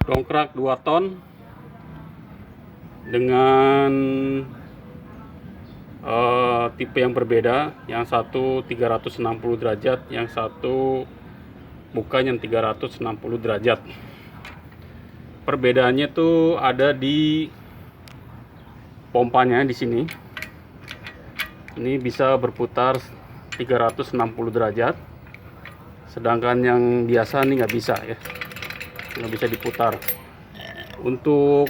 Dongkrak 2 ton dengan tipe yang berbeda. Yang satu 360 derajat, yang satu bukan, yang 360 derajat. Perbedaannya tuh ada di pompanya di sini. Ini bisa berputar 360 derajat, sedangkan yang biasa ini nggak bisa ya, nggak bisa diputar. Untuk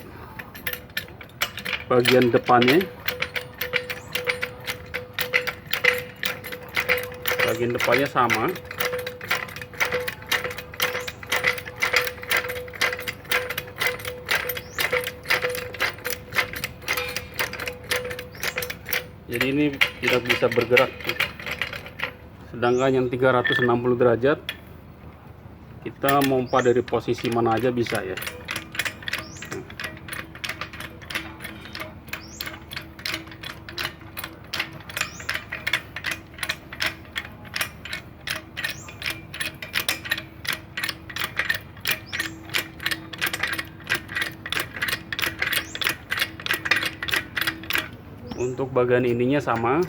bagian depannya, sama. Jadi ini tidak bisa bergerak. Sedangkan yang 360 derajat, kita mompa dari posisi mana aja bisa ya. Untuk bagian ininya sama,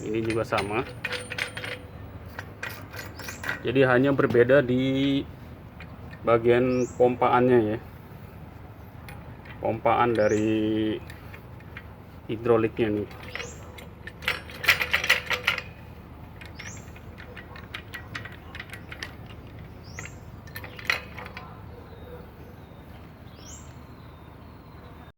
ini juga sama. Jadi hanya berbeda di bagian pompaannya ya, pompaan dari hidroliknya nih.